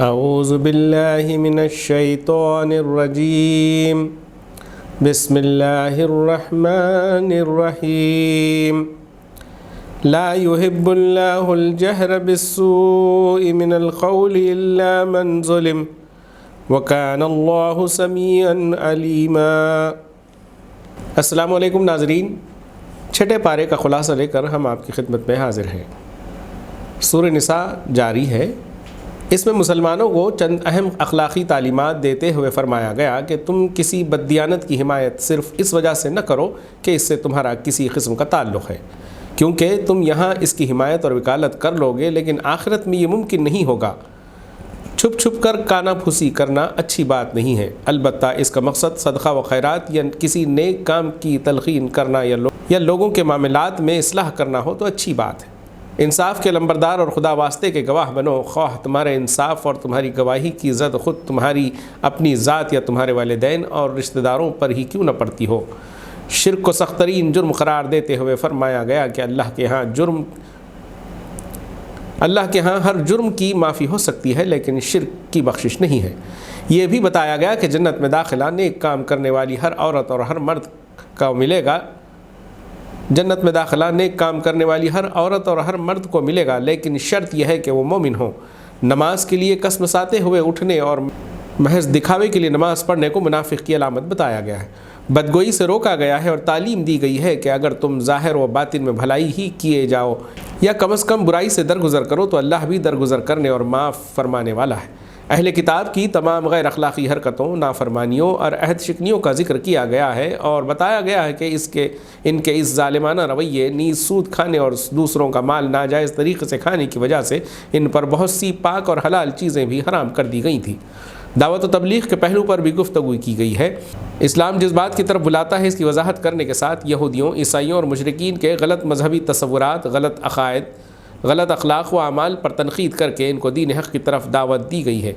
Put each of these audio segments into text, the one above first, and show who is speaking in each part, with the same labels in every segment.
Speaker 1: اعوذ باللہ من الشیطان الرجیم بسم اللہ الرحمن الرحیم لا يحب اللہ الجہر بالسوء من القول الا من ظلم وکان اللہ سمیعا علیما۔ السلام علیکم ناظرین، چھٹے پارے کا خلاصہ لے کر ہم آپ کی خدمت میں حاضر ہیں۔ سورہ نساء جاری ہے۔ اس میں مسلمانوں کو چند اہم اخلاقی تعلیمات دیتے ہوئے فرمایا گیا کہ تم کسی بددیانت کی حمایت صرف اس وجہ سے نہ کرو کہ اس سے تمہارا کسی قسم کا تعلق ہے، کیونکہ تم یہاں اس کی حمایت اور وکالت کر لو گے لیکن آخرت میں یہ ممکن نہیں ہوگا۔ چھپ چھپ کر کانا پھوسی کرنا اچھی بات نہیں ہے، البتہ اس کا مقصد صدقہ و خیرات یا کسی نیک کام کی تلقین کرنا یا لوگوں کے معاملات میں اصلاح کرنا ہو تو اچھی بات ہے۔ انصاف کے لمبردار اور خدا واسطے کے گواہ بنو، خواہ تمہارے انصاف اور تمہاری گواہی کی زد خود تمہاری اپنی ذات یا تمہارے والدین اور رشتہ داروں پر ہی کیوں نہ پڑتی ہو۔ شرک کو سخت ترین جرم قرار دیتے ہوئے فرمایا گیا کہ اللہ کے ہاں ہر جرم کی معافی ہو سکتی ہے لیکن شرک کی بخشش نہیں ہے۔ یہ بھی بتایا گیا کہ جنت میں داخلہ نیک کام کرنے والی ہر عورت اور ہر مرد کو ملے گا۔ جنت میں داخلہ نیک کام کرنے والی ہر عورت اور ہر مرد کو ملے گا، لیکن شرط یہ ہے کہ وہ مومن ہوں۔ نماز کے لیے کسمساتے ہوئے اٹھنے اور محض دکھاوے کے لیے نماز پڑھنے کو منافق کی علامت بتایا گیا ہے۔ بدگوئی سے روکا گیا ہے اور تعلیم دی گئی ہے کہ اگر تم ظاہر و باطن میں بھلائی ہی کیے جاؤ یا کم از کم برائی سے درگزر کرو تو اللہ بھی درگزر کرنے اور معاف فرمانے والا ہے۔ اہل کتاب کی تمام غیر اخلاقی حرکتوں، نافرمانیوں اور عہد شکنیوں کا ذکر کیا گیا ہے اور بتایا گیا ہے کہ ان کے اس ظالمانہ رویے نیز سود کھانے اور دوسروں کا مال ناجائز طریقے سے کھانے کی وجہ سے ان پر بہت سی پاک اور حلال چیزیں بھی حرام کر دی گئی تھیں۔ دعوت و تبلیغ کے پہلو پر بھی گفتگو کی گئی ہے۔ اسلام جس بات کی طرف بلاتا ہے اس کی وضاحت کرنے کے ساتھ یہودیوں، عیسائیوں اور مشرکین کے غلط مذہبی تصورات، غلط عقائد، غلط اخلاق و اعمال پر تنقید کر کے ان کو دین حق کی طرف دعوت دی گئی ہے۔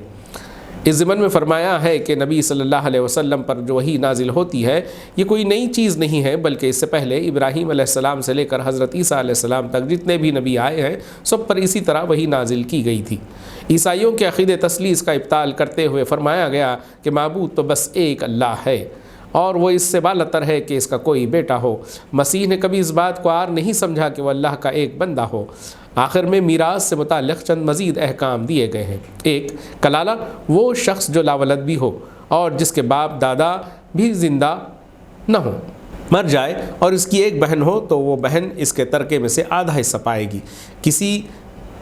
Speaker 1: اس ضمن میں فرمایا ہے کہ نبی صلی اللہ علیہ وسلم پر جو وحی نازل ہوتی ہے یہ کوئی نئی چیز نہیں ہے، بلکہ اس سے پہلے ابراہیم علیہ السلام سے لے کر حضرت عیسیٰ علیہ السلام تک جتنے بھی نبی آئے ہیں سب پر اسی طرح وحی نازل کی گئی تھی۔ عیسائیوں کے عقیدے تثلیث کا ابطال کرتے ہوئے فرمایا گیا کہ معبود تو بس ایک اللہ ہے اور وہ اس سے بالاتر ہے کہ اس کا کوئی بیٹا ہو۔ مسیح نے کبھی اس بات کو عار نہیں سمجھا کہ وہ اللہ کا ایک بندہ ہو۔ آخر میں میراث سے متعلق چند مزید احکام دیے گئے ہیں۔ ایک، کلالہ وہ شخص جو لاولد بھی ہو اور جس کے باپ دادا بھی زندہ نہ ہو، مر جائے اور اس کی ایک بہن ہو تو وہ بہن اس کے ترکے میں سے آدھا حصہ پائے گی۔ کسی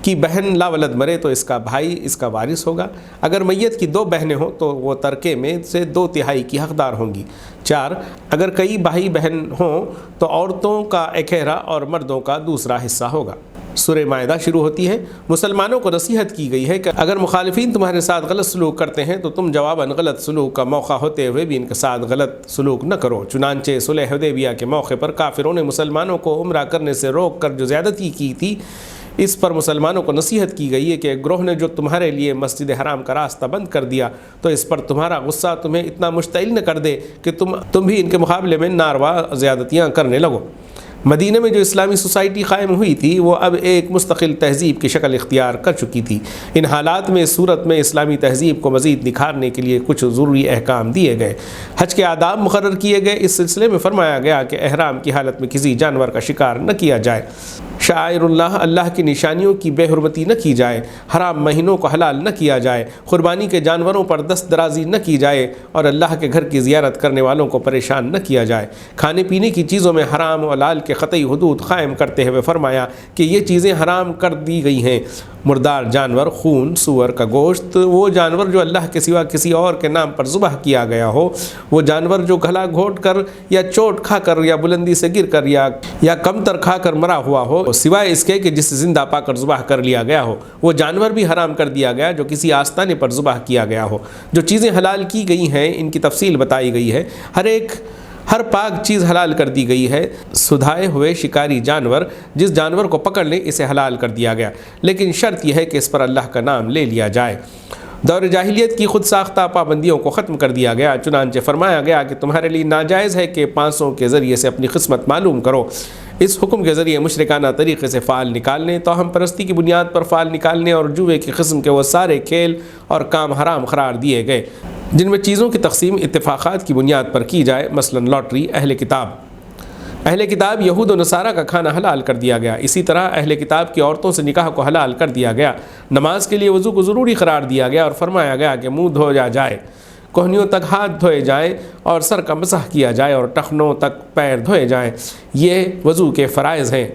Speaker 1: کی بہن لاولد مرے تو اس کا بھائی اس کا وارث ہوگا۔ اگر میت کی 2 بہنیں ہوں تو وہ ترکے میں سے 2/3 کی حقدار ہوں گی۔ 4، اگر کئی بھائی بہن ہوں تو عورتوں کا 1/3 اور مردوں کا دوسرا حصہ ہوگا۔ سورہ مائدہ شروع ہوتی ہے۔ مسلمانوں کو نصیحت کی گئی ہے کہ اگر مخالفین تمہارے ساتھ غلط سلوک کرتے ہیں تو تم جواباً غلط سلوک کا موقع ہوتے ہوئے بھی ان کے ساتھ غلط سلوک نہ کرو۔ چنانچہ صلح حدیبیہ کے موقع پر کافروں نے مسلمانوں کو عمرہ کرنے سے روک کر جو زیادتی کی تھی، اس پر مسلمانوں کو نصیحت کی گئی ہے کہ ایک گروہ نے جو تمہارے لیے مسجد حرام کا راستہ بند کر دیا تو اس پر تمہارا غصہ تمہیں اتنا مشتعل نہ کر دے کہ تم بھی ان کے مقابلے میں ناروا زیادتیاں کرنے لگو۔ مدینہ میں جو اسلامی سوسائٹی قائم ہوئی تھی وہ اب ایک مستقل تہذیب کی شکل اختیار کر چکی تھی۔ ان حالات میں اس صورت میں اسلامی تہذیب کو مزید نکھارنے کے لیے کچھ ضروری احکام دیے گئے۔ حج کے آداب مقرر کیے گئے۔ اس سلسلے میں فرمایا گیا کہ احرام کی حالت میں کسی جانور کا شکار نہ کیا جائے، شعائر اللہ کی نشانیوں کی بے حرمتی نہ کی جائے، حرام مہینوں کو حلال نہ کیا جائے، قربانی کے جانوروں پر دست درازی نہ کی جائے اور اللہ کے گھر کی زیارت کرنے والوں کو پریشان نہ کیا جائے۔ کھانے پینے کی چیزوں میں حرام و حلال کے قطعی حدود قائم کرتے ہوئے فرمایا کہ یہ چیزیں حرام کر دی گئی ہیں: مردار جانور، خون، سور کا گوشت، وہ جانور جو اللہ کے سوا کسی اور کے نام پر ذبح کیا گیا ہو، وہ جانور جو گلا گھونٹ کر یا چوٹ کھا کر یا بلندی سے گر کر یا کمتر کھا کر مرا ہوا ہو، سوائے اس کے کہ جس زندہ پا کر ذبح کر لیا گیا ہو، وہ جانور بھی حرام کر دیا گیا جو کسی آستانے پر ذبح کیا گیا ہو۔ جو چیزیں حلال کی گئی ہیں ان کی تفصیل بتائی گئی ہے۔ ہر پاک چیز حلال کر دی گئی ہے، سدھائے ہوئے شکاری جانور جس جانور کو پکڑ لے اسے حلال کر دیا گیا، لیکن شرط یہ ہے کہ اس پر اللہ کا نام لے لیا جائے۔ دور جاہلیت کی خود ساختہ پابندیوں کو ختم کر دیا گیا، چنانچہ فرمایا گیا کہ تمہارے لیے ناجائز ہے کہ پانسوں کے ذریعے سے اپنی قسمت معلوم کرو۔ اس حکم کے ذریعے مشرکانہ طریقے سے فعال نکالنے، توہم پرستی کی بنیاد پر فعال نکالنے اور جوئے کی قسم کے وہ سارے کھیل اور کام حرام قرار دیے گئے جن میں چیزوں کی تقسیم اتفاقات کی بنیاد پر کی جائے، مثلا لاٹری۔ اہل کتاب یہود و نصارہ کا کھانا حلال کر دیا گیا، اسی طرح اہل کتاب کی عورتوں سے نکاح کو حلال کر دیا گیا۔ نماز کے لیے وضو کو ضروری قرار دیا گیا اور فرمایا گیا کہ منہ دھویا جائے، کوہنیوں تک ہاتھ دھوئے جائیں اور سر کا مسح کیا جائے اور ٹخنوں تک پیر دھوئے جائیں، یہ وضو کے فرائض ہیں۔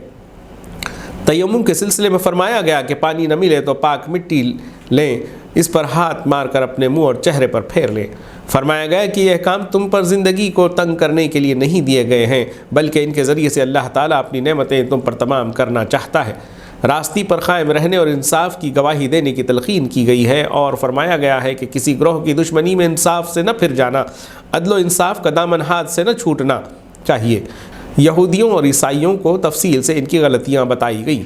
Speaker 1: تیمم کے سلسلے میں فرمایا گیا کہ پانی نہ ملے تو پاک مٹی لیں، اس پر ہاتھ مار کر اپنے منہ اور چہرے پر پھیر لیں۔ فرمایا گیا کہ یہ احکام تم پر زندگی کو تنگ کرنے کے لیے نہیں دیے گئے ہیں، بلکہ ان کے ذریعے سے اللہ تعالیٰ اپنی نعمتیں تم پر تمام کرنا چاہتا ہے۔ راستی پر قائم رہنے اور انصاف کی گواہی دینے کی تلقین کی گئی ہے، اور فرمایا گیا ہے کہ کسی گروہ کی دشمنی میں انصاف سے نہ پھر جانا، عدل و انصاف کا دامن ہاتھ سے نہ چھوٹنا چاہیے۔ یہودیوں اور عیسائیوں کو تفصیل سے ان کی غلطیاں بتائی گئی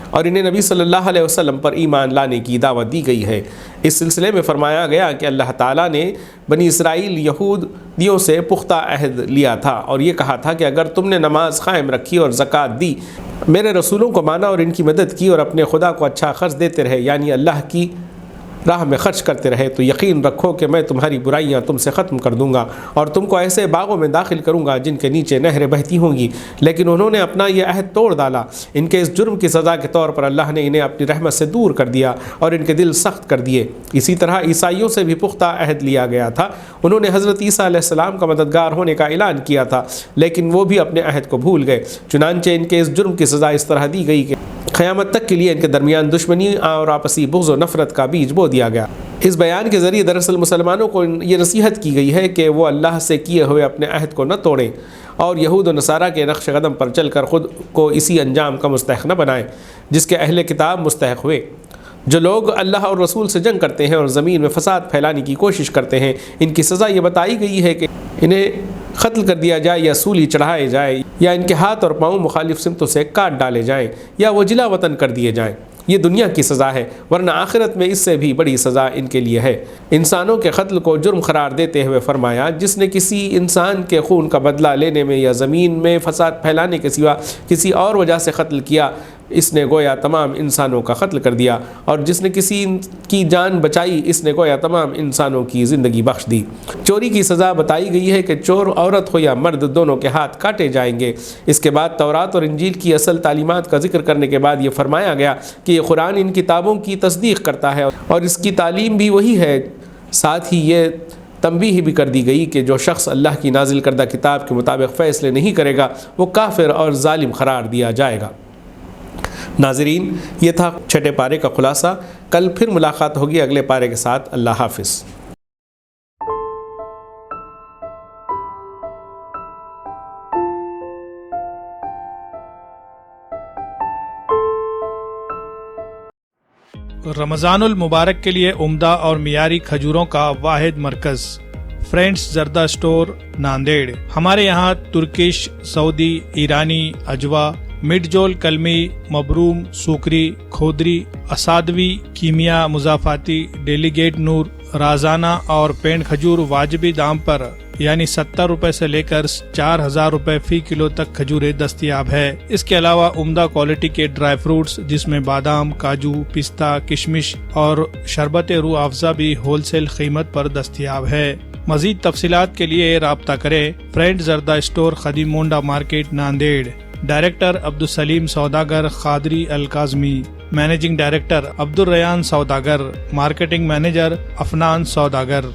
Speaker 1: اور انہیں نبی صلی اللہ علیہ وسلم پر ایمان لانے کی دعوت دی گئی ہے۔ اس سلسلے میں فرمایا گیا کہ اللہ تعالیٰ نے بنی اسرائیل یہودیوں سے پختہ عہد لیا تھا اور یہ کہا تھا کہ اگر تم نے نماز قائم رکھی اور زکوٰۃ دی، میرے رسولوں کو مانا اور ان کی مدد کی اور اپنے خدا کو اچھا خرچ دیتے رہے، یعنی اللہ کی راہ میں خرچ کرتے رہے، تو یقین رکھو کہ میں تمہاری برائیاں تم سے ختم کر دوں گا اور تم کو ایسے باغوں میں داخل کروں گا جن کے نیچے نہریں بہتی ہوں گی۔ لیکن انہوں نے اپنا یہ عہد توڑ ڈالا۔ ان کے اس جرم کی سزا کے طور پر اللہ نے انہیں اپنی رحمت سے دور کر دیا اور ان کے دل سخت کر دیے۔ اسی طرح عیسائیوں سے بھی پختہ عہد لیا گیا تھا، انہوں نے حضرت عیسیٰ علیہ السلام کا مددگار ہونے کا اعلان کیا تھا، لیکن وہ بھی اپنے عہد کو بھول گئے۔ چنانچہ ان کے اس جرم کی سزا اس طرح دی گئی کہ قیامت تک کے لیے ان کے درمیان دشمنی اور آپسی بغض و نفرت کا بیج بو دیا گیا۔ اس بیان کے ذریعے دراصل مسلمانوں کو یہ نصیحت کی گئی ہے کہ وہ اللہ سے کیے ہوئے اپنے عہد کو نہ توڑیں اور یہود و نصارہ کے نقش قدم پر چل کر خود کو اسی انجام کا مستحق نہ بنائیں جس کے اہل کتاب مستحق ہوئے۔ جو لوگ اللہ اور رسول سے جنگ کرتے ہیں اور زمین میں فساد پھیلانے کی کوشش کرتے ہیں، ان کی سزا یہ بتائی گئی ہے کہ انہیں قتل کر دیا جائے یا سولی چڑھائے جائے یا ان کے ہاتھ اور پاؤں مخالف سمتوں سے کاٹ ڈالے جائیں یا وہ جلا وطن کر دیے جائیں۔ یہ دنیا کی سزا ہے، ورنہ آخرت میں اس سے بھی بڑی سزا ان کے لیے ہے۔ انسانوں کے قتل کو جرم قرار دیتے ہوئے فرمایا، جس نے کسی انسان کے خون کا بدلہ لینے میں یا زمین میں فساد پھیلانے کے سوا کسی اور وجہ سے قتل کیا، اس نے گویا تمام انسانوں کا قتل کر دیا، اور جس نے کسی کی جان بچائی، اس نے گویا تمام انسانوں کی زندگی بخش دی۔ چوری کی سزا بتائی گئی ہے کہ چور عورت ہو یا مرد، دونوں کے ہاتھ کاٹے جائیں گے۔ اس کے بعد تورات اور انجیل کی اصل تعلیمات کا ذکر کرنے کے بعد یہ فرمایا گیا کہ یہ قرآن ان کتابوں کی تصدیق کرتا ہے اور اس کی تعلیم بھی وہی ہے۔ ساتھ ہی یہ تنبیہ بھی کر دی گئی کہ جو شخص اللہ کی نازل کردہ کتاب کے مطابق فیصلے نہیں کرے گا وہ کافر اور ظالم قرار دیا جائے گا۔ ناظرین، یہ تھا چھٹے پارے کا خلاصہ۔ کل پھر ملاقات ہوگی اگلے پارے کے ساتھ۔ اللہ حافظ۔
Speaker 2: رمضان المبارک کے لیے عمدہ اور معیاری کھجوروں کا واحد مرکز فرینڈز زردہ اسٹور ناندیڑ۔ ہمارے یہاں ترکش، سعودی، ایرانی، اجوا، مڈ جول کلمی، مبروم، سوکری، کھودری، اسادوی، کیمیا، مضافاتی، ڈیلیگیٹ نور، رازانہ اور پینٹ کھجور واجبی دام پر یعنی 70 روپے سے لے کر 4000 روپے فی کلو تک کھجوریں دستیاب ہے۔ اس کے علاوہ عمدہ کوالٹی کے ڈرائی فروٹس جس میں بادام، کاجو، پستہ، کشمش اور شربت روح افزا بھی ہول سیل قیمت پر دستیاب ہے۔ مزید تفصیلات کے لیے رابطہ کریں۔ فرینڈ زردہ اسٹور خدیم مونڈا مارکیٹ ناندیڑ۔ ڈائریکٹر عبدالسلیم سوداگر قادری الکاظمی، مینیجنگ ڈائریکٹر عبدالریان سوداگر، مارکیٹنگ مینیجر افنان سوداگر۔